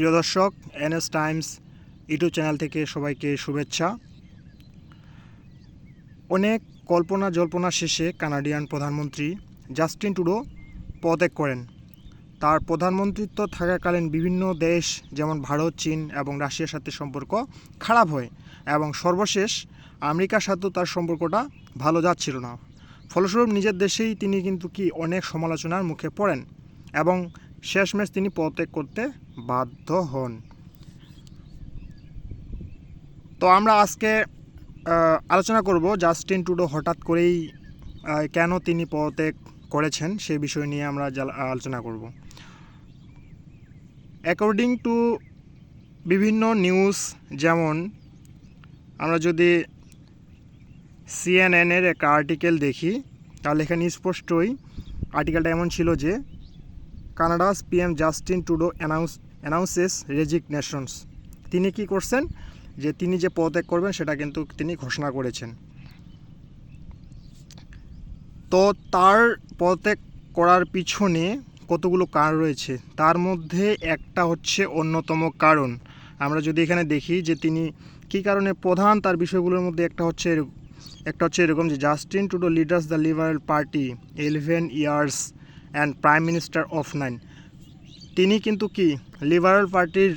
প্রিয় দর্শক, NS Times YouTube channel থেকে সবাইকে শুভেচ্ছা। অনেক কল্পনা জল্পনা শেষে কানাডিয়ান প্রধানমন্ত্রী জাস্টিন ট্রুডো পদত্যাগ করেন। তার প্রধানমন্ত্রিত্ব থাকাকালীন বিভিন্ন দেশ যেমন ভারত, চীন এবং রাশিয়ার সাথে সম্পর্ক খারাপ হয় এবং সর্বশেষ আমেরিকার সাথেও তার সম্পর্কটা ভালো যাচ্ছিল না। ফলস্বরূপ নিজের দেশেই তিনি কিন্তু অনেক সমালোচনার মুখে পড়েন এবং শেষমেশ তিনি পদত্যাগ করতে বাধ্য হন। তো আমরা আজকে আলোচনা করব জাস্টিন ট্রুডো হঠাৎ করেই কেন তিনি পদত্যাগ করেছেন সেই বিষয় নিয়ে আমরা আলোচনা করব। অ্যাকর্ডিং টু বিভিন্ন নিউজ, যেমন আমরা যদি সিএনএনের একটা আর্টিকেল দেখি তাহলে এখানে স্পষ্টই আর্টিকেলটা এমন ছিল যে Canada's PM Justin Trudeau announces resignations. তিনি কি করছেন যে তিনি যে পদত্যাগ করবেন সেটা কিন্তু তিনি ঘোষণা করেছেন। তো তার পদত্যাগ করার পিছনে কতগুলো কারণ রয়েছে, তার মধ্যে একটা হচ্ছে অন্যতম কারণ। আমরা যদি এখানে দেখি যে তিনি কী কারণে প্রধান, তার বিষয়গুলোর মধ্যে একটা হচ্ছে এরকম যে Justin Trudeau leaders the liberal party 11 years and prime minister of 9। তিনি কিন্তু লিবারেল পার্টির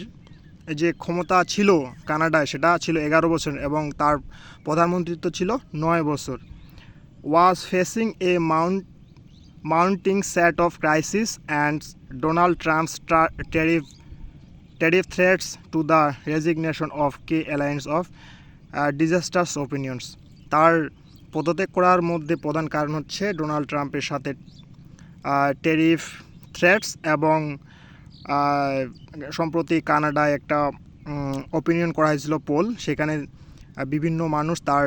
যে ক্ষমতা ছিল কানাডায় সেটা ছিল 11 বছর এবং তার প্রধানমন্ত্রিত্ব ছিল 9 বছর। Was facing a mounting set of crisis and Donald Trump's tariff threats to the resignation of key allies of disastrous opinions. তার পদত্যাগ করার মধ্যে প্রধান কারণ হচ্ছে ডোনাল্ড ট্রাম্পের সাথে ট্যারিফ থ্রেটস এবং সম্প্রতি কানাডায় একটা অপিনিয়ন করা হয়েছিল পোল, সেখানে বিভিন্ন মানুষ তার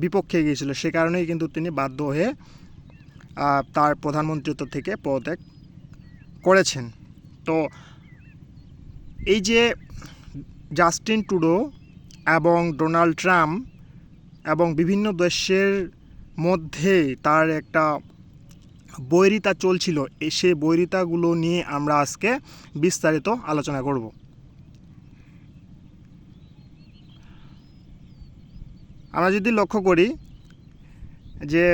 বিপক্ষে গিয়েছিল। সে কারণেই কিন্তু তিনি বাধ্য হয়ে তার প্রধানমন্ত্রিত্ব থেকে পদত্যাগ করেছেন। তো এই যে জাস্টিন ট্রুডো এবং ডোনাল্ড ট্রাম্প এবং বিভিন্ন দেশের মধ্যে তার একটা বৈরিতা চলছিল, সেই বৈরিতাগুলো নিয়ে আমরা আজকে বিস্তারিত আলোচনা করব। আমরা যদি লক্ষ্য করি যে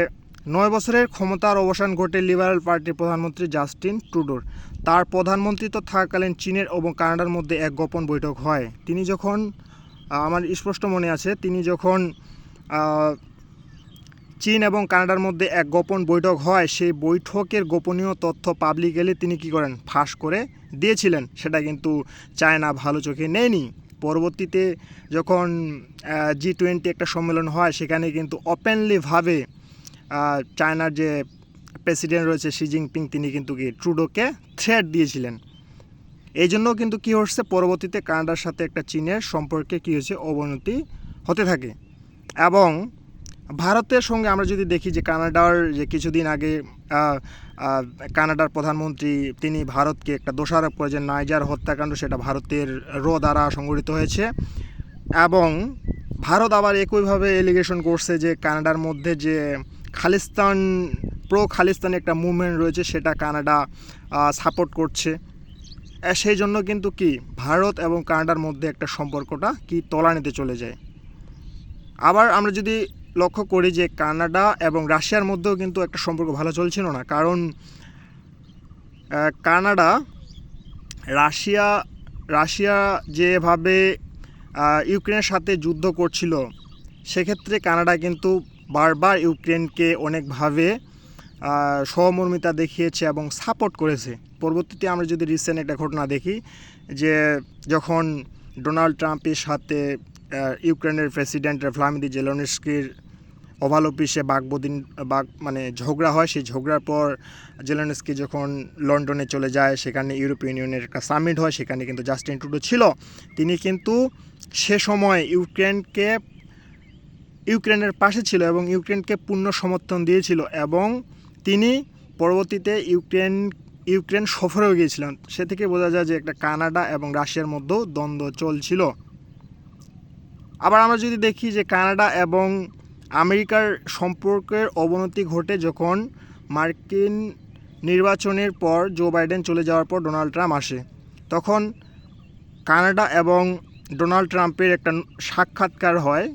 9 বছরের ক্ষমতার অবসান ঘটে লিবারেল পার্টির প্রধানমন্ত্রী জাস্টিন ট্রুডোর। তার প্রধানমন্ত্রিত্ব থাকাকালীন চীনের এবং কানাডার মধ্যে এক গোপন বৈঠক হয়। তিনি যখন, আমার স্পষ্ট মনে আছে, তিনি যখন চীন এবং কানাডার মধ্যে এক গোপন বৈঠক হয়, সেই বৈঠকের গোপনীয় তথ্য পাবলিকলি তিনি করেন, ফাঁস করে দিয়েছিলেন। সেটা কিন্তু চায়না ভালো চোখে নেয়নি। পরবর্তীতে যখন G20 একটা সম্মেলন হয়, সেখানে কিন্তু ওপেনলিভাবে চায়নার যে প্রেসিডেন্ট রয়েছে শি জিনপিং, তিনি কিন্তু ট্রুডোকে থ্রেট দিয়েছিলেন। এই জন্য কিন্তু হচ্ছে পরবর্তীতে কানাডার সাথে একটা চীনের সম্পর্কে হয়েছে, অবনতি হতে থাকে। এবং ভারতের সঙ্গে আমরা যদি দেখি যে কানাডার যে কিছুদিন আগে কানাডার প্রধানমন্ত্রী তিনি ভারতকে একটা দোষারোপ করে যে নাইজার হত্যাকাণ্ড সেটা ভারতের দ্বারা সংঘটিত হয়েছে, এবং ভারত আবার একইভাবে এলিগেশন করছে যে কানাডার মধ্যে যে খালিস্তানি একটা মুভমেন্ট রয়েছে সেটা কানাডা সাপোর্ট করছে। সেই জন্য কিন্তু ভারত এবং কানাডার মধ্যে একটা সম্পর্কটা তলানিতে চলে যায়। আবার আমরা যদি লক্ষ্য করি যে কানাডা এবং রাশিয়ার মধ্যেও কিন্তু একটা সম্পর্ক ভালো চলছিল না, কারণ রাশিয়া যেভাবে ইউক্রেনের সাথে যুদ্ধ করছিল, সেক্ষেত্রে কানাডা কিন্তু বারবার ইউক্রেনকে অনেকভাবে সহমর্মিতা দেখিয়েছে এবং সাপোর্ট করেছে। পরবর্তীতে আমরা যদি রিসেন্ট একটা ঘটনা দেখি যে যখন ডোনাল্ড ট্রাম্পের সাথে ইউক্রেনের প্রেসিডেন্ট ভ্লাদিমির জেলেনস্কির ওভাল অফিসে ঝগড়া হয়, সেই ঝগড়ার পর জেলেনস্কি যখন লন্ডনে চলে যায়, সেখানে ইউরোপীয় ইউনিয়নের একটা সামিট হয়, সেখানে কিন্তু জাস্টিন ট্রুডো ছিল। তিনি কিন্তু সে সময় ইউক্রেনের পাশে ছিল এবং ইউক্রেনকে পূর্ণ সমর্থন দিয়েছিল, এবং তিনি পরবর্তীতে ইউক্রেন সফরেও গিয়েছিলেন। সে থেকে বোঝা যায় যে একটা কানাডা এবং রাশিয়ার মধ্যেও দ্বন্দ্ব চলছিল। আবার আমরা যদি দেখি যে কানাডা এবং আমেরিকার সম্পর্কের অবনতি ঘটে যখন মার্কিন নির্বাচনের পর জো বাইডেন চলে যাওয়ার পর ডোনাল্ড ট্রাম্প আসে। তখন কানাডা এবং ডোনাল্ড ট্রাম্পের একটা সাক্ষাৎকার হয়,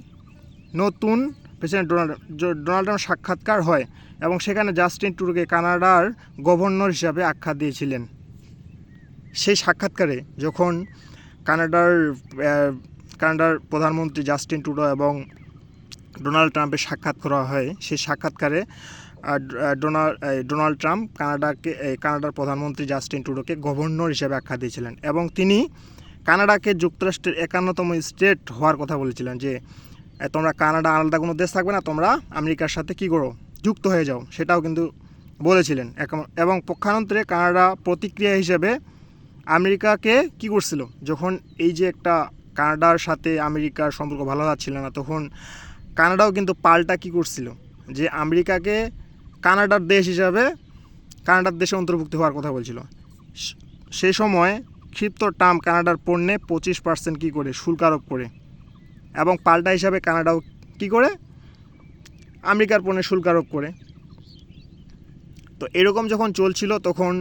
নতুন প্রেসিডেন্ট ডোনাল্ড ট্রাম্প সাক্ষাৎকার হয়, এবং সেখানে জাস্টিন ট্রুডোকে কানাডার গভর্নর হিসাবে আখ্যা দিয়েছিলেন। সেই সাক্ষাৎকারে যখন কানাডার প্রধানমন্ত্রী জাস্টিন ট্রুডো এবং ডোনাল্ড ট্রাম্পের সাক্ষাৎ করা হয়, সেই সাক্ষাৎকারে ডোনাল্ড ট্রাম্প কানাডার প্রধানমন্ত্রী জাস্টিন ট্রুডোকে গভর্নর হিসেবে আখ্যা দিয়েছিলেন, এবং তিনি কানাডাকে যুক্তরাষ্ট্রের 51তম স্টেট হওয়ার কথা বলেছিলেন, যে তোমরা কানাডা আলাদা কোনো দেশ থাকবে না, তোমরা আমেরিকার সাথে কী করো, যুক্ত হয়ে যাও, সেটাও কিন্তু বলেছিলেন। এবং পক্ষান্তরে কানাডা প্রতিক্রিয়া হিসেবে আমেরিকাকে কি করছিল, যখন এই যে একটা কানাডার সাথে আমেরিকার সম্পর্ক ভালো যাচ্ছিল না, তখন কানাডাও কিন্তু পাল্টা কি করছিল, যে আমেরিকাকে কানাডার দেশে অন্তর্ভুক্ত হওয়ার কথা বলছিল। সেই সময় ক্ষিপ্ত ট্রাম্প কানাডার পণ্যে 25% কী করে শুল্ক আরোপ করে, এবং পাল্টা হিসাবে কানাডাও কী করে আমেরিকার পণ্যে শুল্ক আরোপ করে। তো এরকম যখন চলছিল, তখন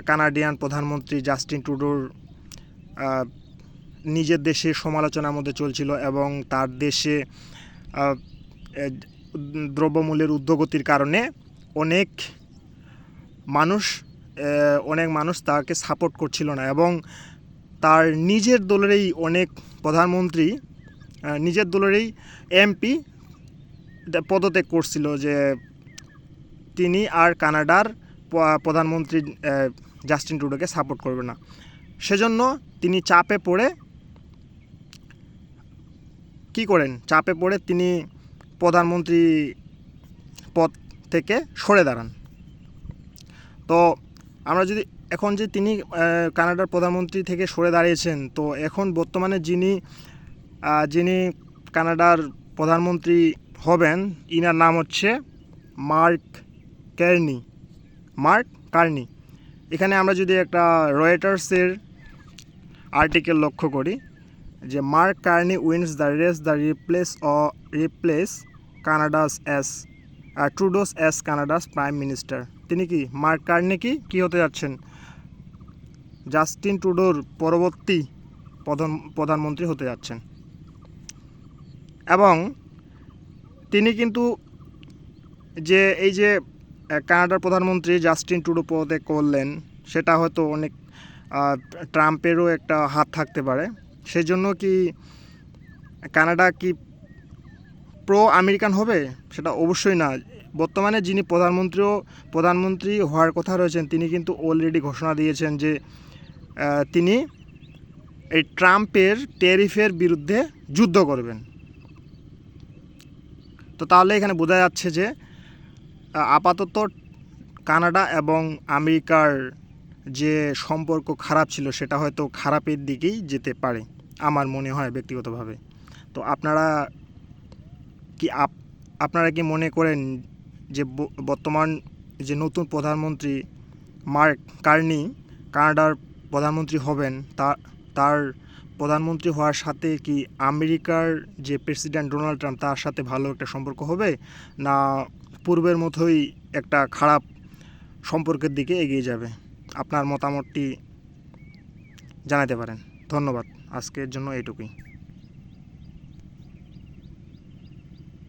কানাডিয়ান প্রধানমন্ত্রী জাস্টিন ট্রুডোর নিজের দেশে সমালোচনার মধ্যে চলছিল, এবং তার দেশে দ্রব্যমূল্যের ঊর্ধ্বগতির কারণে অনেক মানুষ তাকে সাপোর্ট করছিল না, এবং তার নিজের দলেরই অনেক প্রধানমন্ত্রী, নিজের দলেরই এমপি পদত্যাগ করছিল, যে তিনি আর কানাডার প্রধানমন্ত্রী জাস্টিন ট্রুডোকে সাপোর্ট করবে না। সেজন্য তিনি চাপে পড়ে তিনি প্রধানমন্ত্রী পদ থেকে সরে দাঁড়ান। তো আমরা যদি এখন যে তিনি কানাডার প্রধানমন্ত্রী থেকে সরে দাঁড়িয়েছেন, তো এখন বর্তমানে যিনি কানাডার প্রধানমন্ত্রী হবেন, ইনার নাম হচ্ছে মার্ক কার্নি। এখানে আমরা যদি একটা রয়টার্সের আর্টিকেল লক্ষ্য করি, যে Mark Carney wins the race the replace Trudeau's as Canada's prime minister. তিনি কি মার্ক কার্নি কি হতে যাচ্ছেন, জাস্টিন ট্রুডোর পরবর্তী প্রধানমন্ত্রী হতে যাচ্ছেন। এবং তিনি কিন্তু এই যে কানাডার প্রধানমন্ত্রী জাস্টিন ট্রুডো পদত্যাগ করলেন, সেটা হয়তো অনেক ট্রাম্পেরও একটা হাত থাকতে পারে। সেই জন্য কি কানাডা কি প্রো আমেরিকান হবে, সেটা অবশ্যই না। বর্তমানে যিনি প্রধানমন্ত্রী হওয়ার কথা রয়েছেন, তিনি কিন্তু অলরেডি ঘোষণা দিয়েছেন যে তিনি এই ট্রাম্পের ট্যারিফের বিরুদ্ধে যুদ্ধ করবেন। তো তাহলে এখানে বোঝা যাচ্ছে যে আপাতত কানাডা এবং আমেরিকার যে সম্পর্ক খারাপ ছিল, সেটা হয়তো খারাপের দিকেই যেতে পারে, আমার মনে হয় ব্যক্তিগতভাবে। তো আপনারা কি মনে করেন যে বর্তমান যে নতুন প্রধানমন্ত্রী মার্ক কার্নি কানাডার প্রধানমন্ত্রী হবেন, তার প্রধানমন্ত্রী হওয়ার সাথে কি আমেরিকার যে প্রেসিডেন্ট ডোনাল্ড ট্রাম্প, তার সাথে ভালো একটা সম্পর্ক হবে, না পূর্বের মতোই একটা খারাপ সম্পর্কের দিকে এগিয়ে যাবে? আপনার মতামতটি জানাতে পারেন। ধন্যবাদ, আজকের জন্য এইটুকুই।